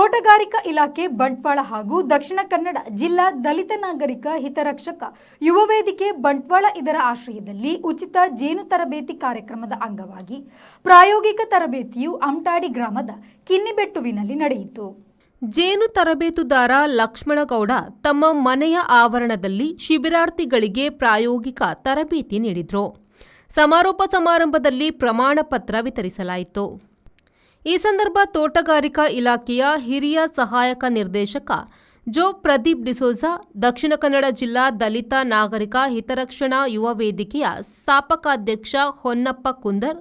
ತೋಟಗಾರಿಕಾ ಇಲಾಖೆ ಬಂಟ್ವಾಳ ಹಾಗೂ ದಕ್ಷಿಣ ಕನ್ನಡ ಜಿಲ್ಲಾ ದಲಿತ ನಾಗರಿಕ ಹಿತರಕ್ಷಕ ಯುವ ವೇದಿಕೆ ಬಂಟ್ವಾಳ ಇದರ ಆಶ್ರಯದಲ್ಲಿ ಉಚಿತ ಜೇನು ತರಬೇತಿ ಕಾರ್ಯಕ್ರಮದ ಅಂಗವಾಗಿ ಪ್ರಾಯೋಗಿಕ ತರಬೇತಿಯು ಅಮಟಾಡಿ ಗ್ರಾಮದ ಕಿನ್ನಿಬೆಟ್ಟುವಿನಲ್ಲಿ ನಡೆಯಿತು. ಜೇನು ತರಬೇತುದಾರ ಲಕ್ಷ್ಮಣಗೌಡ ತಮ್ಮ ಮನೆಯ ಆವರಣದಲ್ಲಿ ಶಿಬಿರಾರ್ಥಿಗಳಿಗೆ ಪ್ರಾಯೋಗಿಕ ತರಬೇತಿ ನೀಡಿದರು. ಸಮಾರೋಪ ಸಮಾರಂಭದಲ್ಲಿ ಪ್ರಮಾಣ ಪತ್ರ ವಿತರಿಸಲಾಯಿತು. ಈ ಸಂದರ್ಭ ತೋಟಗಾರಿಕಾ ಇಲಾಖೆಯ ಹಿರಿಯ ಸಹಾಯಕ ನಿರ್ದೇಶಕ ಜೋ ಪ್ರದೀಪ್ ಡಿಸೋಜಾ, ದಕ್ಷಿಣ ಕನ್ನಡ ಜಿಲ್ಲಾ ದಲಿತ ನಾಗರಿಕ ಹಿತರಕ್ಷಣಾ ಯುವ ವೇದಿಕೆಯ ಸ್ಥಾಪಕಾಧ್ಯಕ್ಷ ಹೊನ್ನಪ್ಪ ಕುಂದರ್,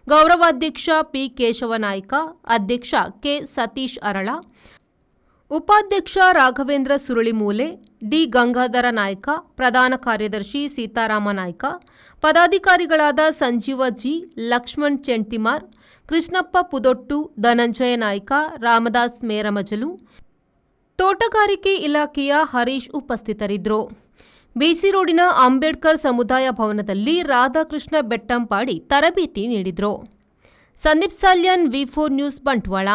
ಗೌರವಾಧ್ಯಕ್ಷ ಪಿ ಕೇಶವನಾಯ್ಕ, ಅಧ್ಯಕ್ಷ ಕೆ ಸತೀಶ್ ಅರಳ, ಉಪಾಧ್ಯಕ್ಷ ರಾಘವೇಂದ್ರ ಸುರುಳಿಮೂಲೆ, ಡಿ ಗಂಗಾಧರ ನಾಯ್ಕ, ಪ್ರಧಾನ ಕಾರ್ಯದರ್ಶಿ ಸೀತಾರಾಮ ನಾಯ್ಕ, ಪದಾಧಿಕಾರಿಗಳಾದ ಸಂಜೀವ ಜಿ, ಲಕ್ಷ್ಮಣ್ ಚೆಂಟಿಮಾರ್, ಕೃಷ್ಣಪ್ಪ ಪುದೊಟ್ಟು, ಧನಂಜಯ ನಾಯ್ಕ, ರಾಮದಾಸ್ ಮೇರಮಜಲು, ತೋಟಗಾರಿಕೆ ಇಲಾಖೆಯ ಹರೀಶ್ ಉಪಸ್ಥಿತರಿದ್ದರು. ಬಿಸಿ ರೋಡಿನ ಅಂಬೇಡ್ಕರ್ ಸಮುದಾಯ ಭವನದಲ್ಲಿ ರಾಧಾಕೃಷ್ಣ ಬೆಟ್ಟಂಪಾಡಿ ತರಬೇತಿ ನೀಡಿದರು. ಸಂದೀಪ್ ಸಾಲ್ಯನ್, ವಿ4 ನ್ಯೂಸ್, ಬಂಟ್ವಾಳ.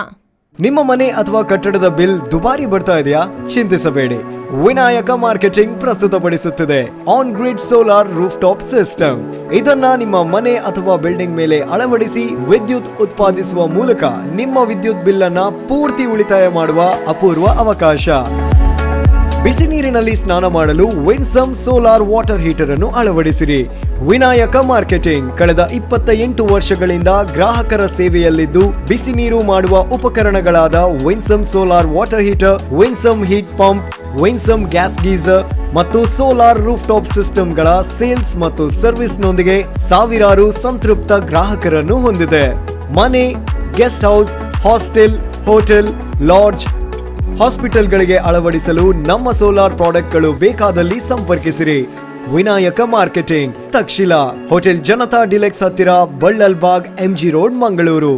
ನಿಮ್ಮ ಮನೆ ಅಥವಾ ಕಟ್ಟಡದ ಬಿಲ್ ದುಬಾರಿ ಬರ್ತಾ ಇದೆಯಾ? ಚಿಂತಿಸಬೇಡಿ. ವಿನಾಯಕ ಮಾರ್ಕೆಟಿಂಗ್ ಪ್ರಸ್ತುತಪಡಿಸುತ್ತಿದೆ on grid solar roof top system. ಇದನ್ನ ನಿಮ್ಮ ಮನೆ ಅಥವಾ ಬಿಲ್ಡಿಂಗ್ ಮೇಲೆ ಅಳವಡಿಸಿ ವಿದ್ಯುತ್ ಉತ್ಪಾದಿಸುವ ಮೂಲಕ ನಿಮ್ಮ ವಿದ್ಯುತ್ ಬಿಲ್ ಅನ್ನ ಪೂರ್ತಿ ಉಳಿತಾಯ ಮಾಡುವ ಅಪೂರ್ವ ಅವಕಾಶ. ಬಿಸಿ ನೀರಿನಲ್ಲಿ ಸ್ನಾನ ಮಾಡಲು ವಿನ್ಸಮ್ ಸೋಲಾರ್ ವಾಟರ್ ಹೀಟರ್ ಅನ್ನು ಅಳವಡಿಸಿರಿ. ವಿನಾಯಕ ಮಾರ್ಕೆಟಿಂಗ್ ಕಳೆದ 28 ವರ್ಷಗಳಿಂದ ಗ್ರಾಹಕರ ಸೇವೆಯಲ್ಲಿದ್ದು ಬಿಸಿ ನೀರು ಮಾಡುವ ಉಪಕರಣಗಳಾದ Winsome solar water heater, Winsome heat pump, Winsome gas geyser ಮತ್ತು ಸೋಲಾರ್ ರೂಫ್ ಟಾಪ್ ಸಿಸ್ಟಮ್ಗಳ ಸೇಲ್ಸ್ ಮತ್ತು ಸರ್ವಿಸ್ನೊಂದಿಗೆ ಸಾವಿರಾರು ಸಂತೃಪ್ತ ಗ್ರಾಹಕರನ್ನು ಹೊಂದಿದೆ. ಮನೆ, guest house, hostel, hotel, lodge, ಹಾಸ್ಪಿಟಲ್ಗಳಿಗೆ ಅಳವಡಿಸಲು ನಮ್ಮ ಸೋಲಾರ್ ಪ್ರಾಡಕ್ಟ್ಗಳು ಬೇಕಾದಲ್ಲಿ ಸಂಪರ್ಕಿಸಿರಿ. Vinayaka marketing, Takshila, hotel Janata deluxe ಹತ್ತಿರ, ಬಳ್ಳಲ್ಬಾಗ್, MG ರೋಡ್, ಮಂಗಳೂರು.